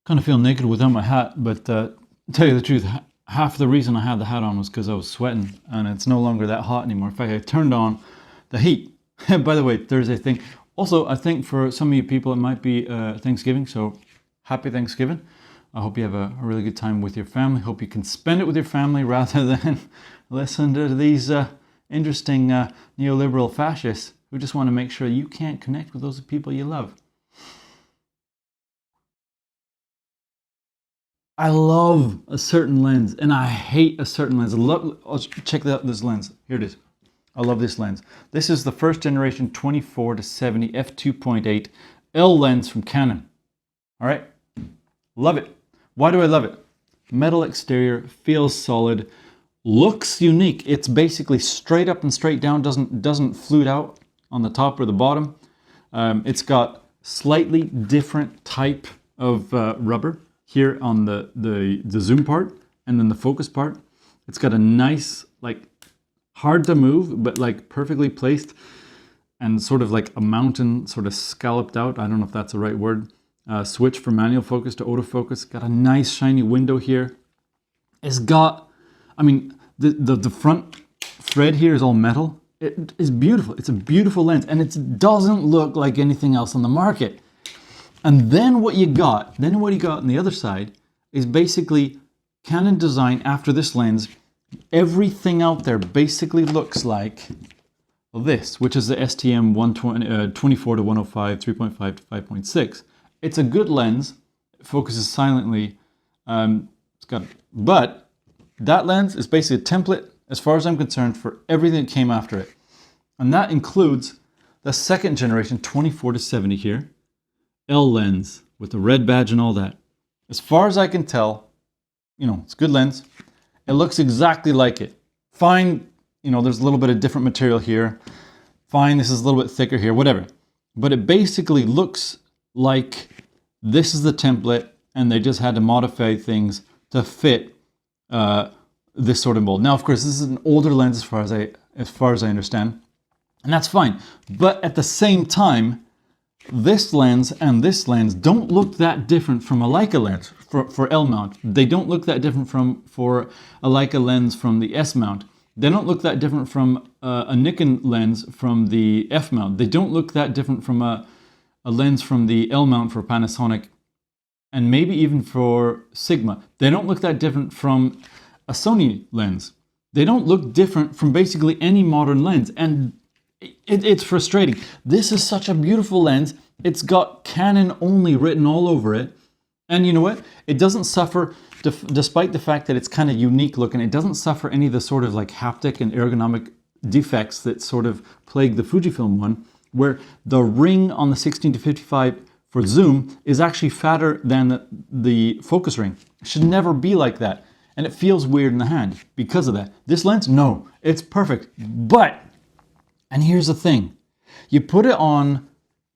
Kind of feel naked without my hat, but tell you the truth, half the reason I had the hat on was because I was sweating, and it's no longer that hot anymore. In fact, I turned on the heat. By the way, Thursday thing. Also, I think for some of you people, it might be Thanksgiving, so happy Thanksgiving. I hope you have a really good time with your family. Hope you can spend it with your family rather than listen to these interesting neoliberal fascists who just want to make sure you can't connect with those people you love. I love a certain lens and I hate a certain lens. Check out this lens. Here it is. I love this lens. This is the first generation 24-70 f2.8 L lens from Canon. All right, love it. Why do I love it? Metal exterior, feels solid, looks unique. It's basically straight up and straight down, doesn't flute out on the top or the bottom. It's got slightly different type of rubber here on the zoom part and then the focus part. It's got a nice, like, hard to move, but like perfectly placed and sort of like a mountain sort of scalloped out. I don't know if that's the right word. Switch from manual focus to autofocus. Got a nice shiny window here. It's got, I mean, the front thread here is all metal. It is beautiful. It's a beautiful lens and it doesn't look like anything else on the market. And then what you got on the other side is basically Canon design after this lens. Everything out there basically looks like this, which is the STM 24 to 105, 3.5 to 5.6. It's a good lens. It focuses silently. But that lens is basically a template, as far as I'm concerned, for everything that came after it. And that includes the second generation 24 to 70 here. L lens with the red badge and all that. As far as I can tell, you know, it's a good lens. It looks exactly like it. Fine, you know, there's a little bit of different material here. Fine, this is a little bit thicker here, whatever. But it basically looks like this is the template and they just had to modify things to fit this sort of mold. Now, of course, this is an older lens as far as I understand, and that's fine. But at the same time, this lens and this lens don't look that different from a Leica lens for L mount. They don't look that different for a Leica lens from the S mount. They don't look that different from a Nikon lens from the F mount. They don't look that different from a lens from the L mount for Panasonic, and maybe even for Sigma. They don't look that different from a Sony lens. They don't look different from basically any modern lens, and it's frustrating. This is such a beautiful lens. It's got Canon only written all over it. And you know what? It doesn't suffer, despite the fact that it's kind of unique looking, it doesn't suffer any of the sort of like haptic and ergonomic defects that sort of plague the Fujifilm one, where the ring on the 16-55 for zoom is actually fatter than the focus ring. It should never be like that. And it feels weird in the hand because of that. This lens, no, it's perfect. But, and here's the thing, you put it on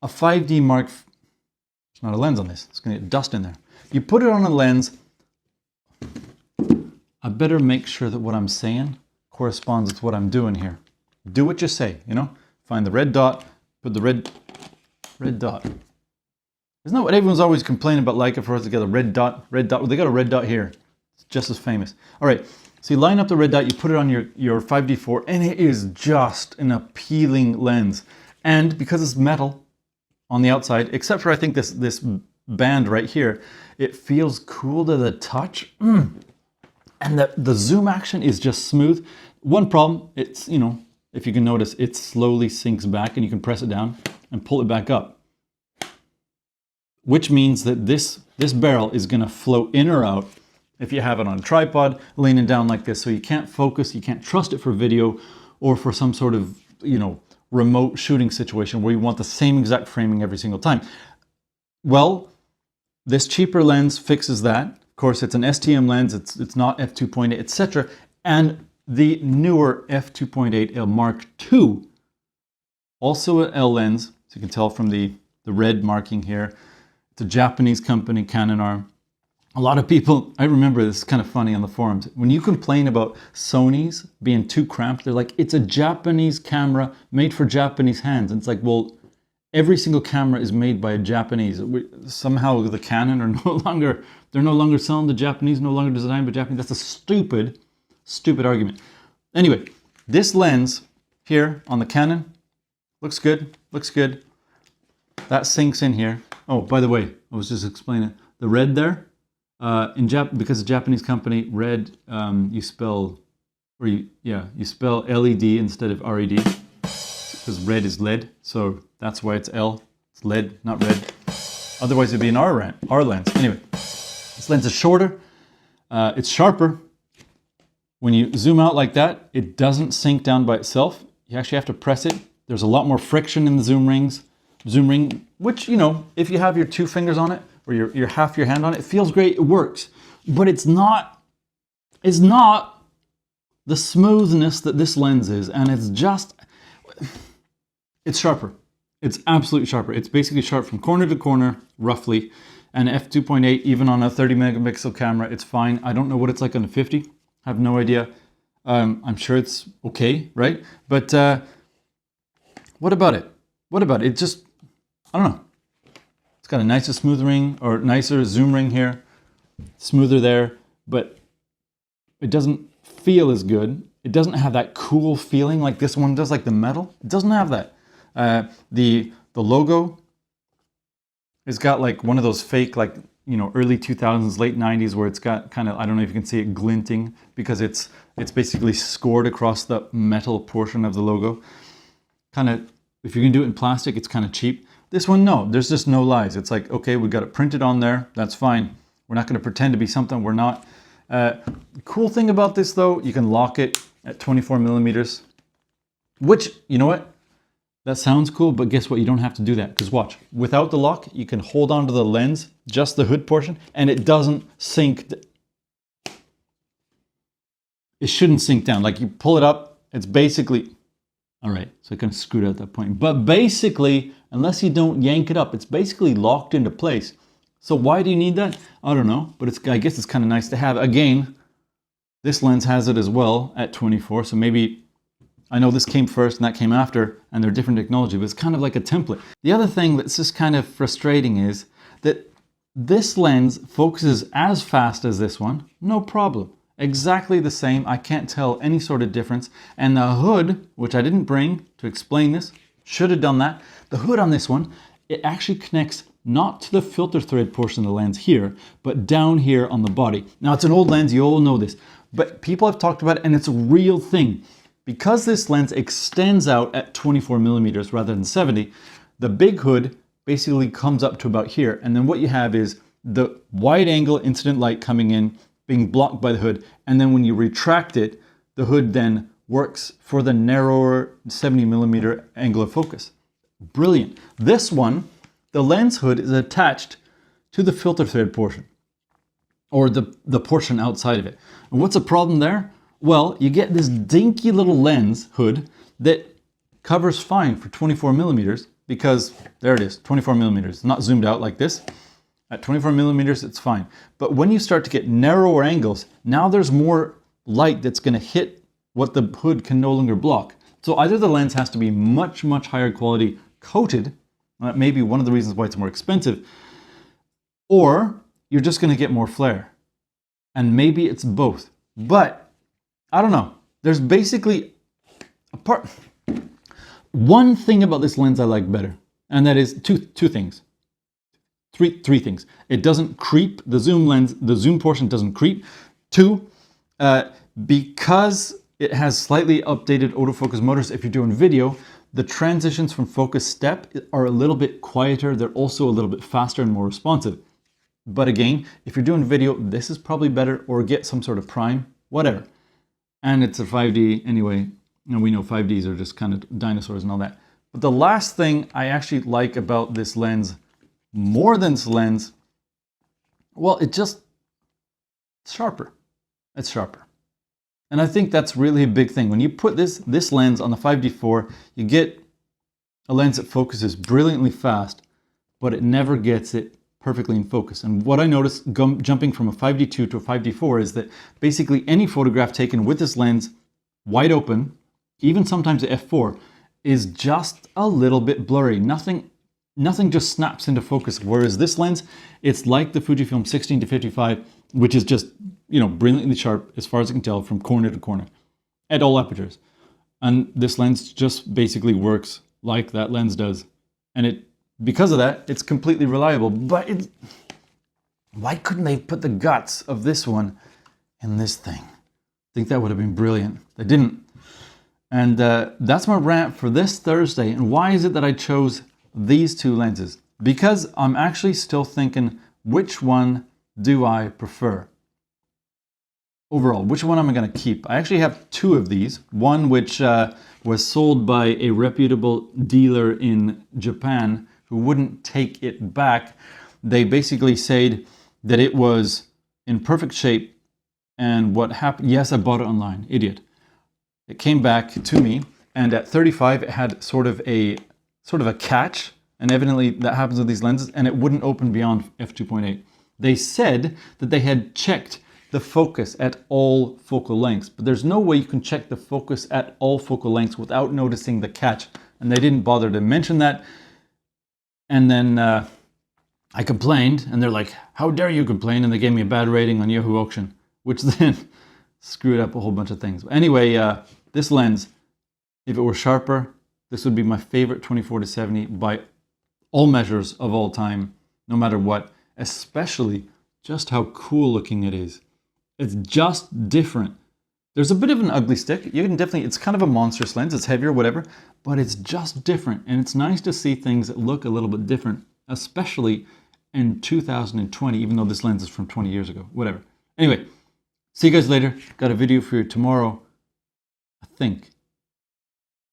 a 5D Mark, there's not a lens on this, it's gonna get dust in there. You put it on a lens, I better make sure that what I'm saying corresponds with what I'm doing here. Do what you say, you know? Find the red dot, put the red dot. Isn't that what everyone's always complaining about Leica for us to get a red dot? Well, they got a red dot here. It's just as famous. All right, so you line up the red dot, you put it on your 5D4, and it is just an appealing lens. And because it's metal on the outside, except for I think this band right here, it feels cool to the touch. And the zoom action is just smooth. One problem, it's, you know, if you can notice, it slowly sinks back and you can press it down and pull it back up. Which means that this barrel is gonna float in or out if you have it on a tripod, leaning down like this, so you can't focus, you can't trust it for video or for some sort of, you know, remote shooting situation where you want the same exact framing every single time. Well, this cheaper lens fixes that. Of course, it's an STM lens, it's not f2.8, etc. And the newer f2.8 L Mark II, also an L lens, as you can tell from the red marking here. It's a Japanese company, Canon arm. A lot of people, I remember this is kind of funny on the forums, when you complain about Sony's being too cramped, they're like, it's a Japanese camera made for Japanese hands. And it's like, well, every single camera is made by a Japanese. Somehow the Canon are they're no longer selling the Japanese, no longer designed by Japanese. That's a stupid, stupid argument. Anyway, this lens here on the Canon looks good, looks good. That sinks in here. Oh, by the way, I was just explaining the red there. Because it's a Japanese company, red you spell LED instead of RED, because red is lead, so that's why it's L. It's lead, not red. Otherwise it'd be an R lens. Anyway, this lens is shorter, it's sharper. When you zoom out like that, it doesn't sink down by itself. You actually have to press it. There's a lot more friction in the zoom ring, which, you know, if you have your 2 fingers on it, or your half your hand on it, it feels great, it works. But it's not the smoothness that this lens is, and it's sharper. It's absolutely sharper. It's basically sharp from corner to corner, roughly. And F2.8, even on a 30 megapixel camera, it's fine. I don't know what it's like on a 50. I have no idea. I'm sure it's okay, right? But what about it? What about it? It just, I don't know. It's got a nicer smooth ring, or nicer zoom ring here, smoother there, but it doesn't feel as good. It doesn't have that cool feeling like this one does, like the metal. It doesn't have that. The logo has got like one of those fake, like, you know, early 2000s, late 90s, where it's got kind of, I don't know if you can see it, glinting, because it's basically scored across the metal portion of the logo. Kind of, if you can do it in plastic, it's kind of cheap. This one, no, there's just no lies. It's like, okay, we got it printed on there. That's fine. We're not going to pretend to be something we're not. Cool thing about this though, you can lock it at 24 millimeters, which, you know what? That sounds cool, but guess what? You don't have to do that, because watch, without the lock, you can hold onto the lens, just the hood portion, and it doesn't sink. It shouldn't sink down. Like, you pull it up, it's basically, all right, so I kind of screwed out that point. But basically, unless you don't yank it up, it's basically locked into place. So why do you need that? I don't know, but I guess it's kind of nice to have. Again, this lens has it as well at 24, so maybe, I know this came first and that came after, and they're different technology, but it's kind of like a template. The other thing that's just kind of frustrating is that this lens focuses as fast as this one, no problem. Exactly the same, I can't tell any sort of difference. And the hood, which I didn't bring to explain this, should have done that. The hood on this one, it actually connects not to the filter thread portion of the lens here, but down here on the body. Now, it's an old lens, you all know this, but people have talked about it, and it's a real thing. Because this lens extends out at 24 millimeters rather than 70, the big hood basically comes up to about here. And then what you have is the wide angle incident light coming in, being blocked by the hood. And then when you retract it, the hood then works for the narrower 70 millimeter angle of focus. Brilliant. This one, the lens hood is attached to the filter thread portion, or the portion outside of it. And what's the problem there? Well, you get this dinky little lens hood that covers fine for 24 millimeters, because there it is, 24 millimeters. It's not zoomed out like this. At 24 millimeters, it's fine. But when you start to get narrower angles, now there's more light that's going to hit what the hood can no longer block. So either the lens has to be much, much higher quality coated, that may be one of the reasons why it's more expensive, or you're just going to get more flare. And maybe it's both. But I don't know. There's basically one thing about this lens I like better, and that is two things. Three things. It doesn't creep. The zoom portion doesn't creep. 2, because it has slightly updated autofocus motors, if you're doing video, the transitions from focus step are a little bit quieter. They're also a little bit faster and more responsive. But again, if you're doing video, this is probably better, or get some sort of prime, whatever. And it's a 5D anyway. And we know 5Ds are just kind of dinosaurs and all that. But the last thing I actually like about this lens, more than this lens, well, it's sharper. It's sharper. And I think that's really a big thing. When you put this lens on the 5D4, you get a lens that focuses brilliantly fast, but it never gets it perfectly in focus. And what I noticed jumping from a 5D2 to a 5D4 is that basically any photograph taken with this lens wide open, even sometimes the F4, is just a little bit blurry. Nothing nothing just snaps into focus. Whereas this lens, it's like the Fujifilm 16-55, which is just, you know, brilliantly sharp as far as I can tell from corner to corner at all apertures. And this lens just basically works like that lens does. And because of that, it's completely reliable. But why couldn't they put the guts of this one in this thing? I think that would have been brilliant. They didn't. And that's my rant for this Thursday. And why is it that I chose these two lenses? Because I'm actually still thinking, which one do I prefer? Overall, which one am I going to keep? I actually have two of these. One which was sold by a reputable dealer in Japan who wouldn't take it back. They basically said that it was in perfect shape, and what happened, yes, I bought it online, idiot. It came back to me, and at 35 it had sort of a catch, and evidently that happens with these lenses, and it wouldn't open beyond f2.8. They said that they had checked the focus at all focal lengths, but there's no way you can check the focus at all focal lengths without noticing the catch, and they didn't bother to mention that. And then I complained, and they're like, how dare you complain? And they gave me a bad rating on Yahoo Auction, which then screwed up a whole bunch of things. Anyway, this lens, if it were sharper, this would be my favorite 24-70 by all measures of all time, no matter what, especially just how cool looking it is. It's just different. There's a bit of an ugly stick. You can definitely, it's kind of a monstrous lens, it's heavier, whatever, but it's just different. And it's nice to see things that look a little bit different, especially in 2020, even though this lens is from 20 years ago, whatever. Anyway, see you guys later. Got a video for you tomorrow, I think.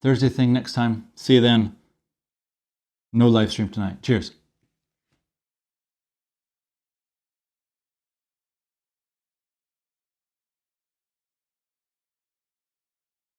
Thursday thing next time. See you then. No live stream tonight. Cheers.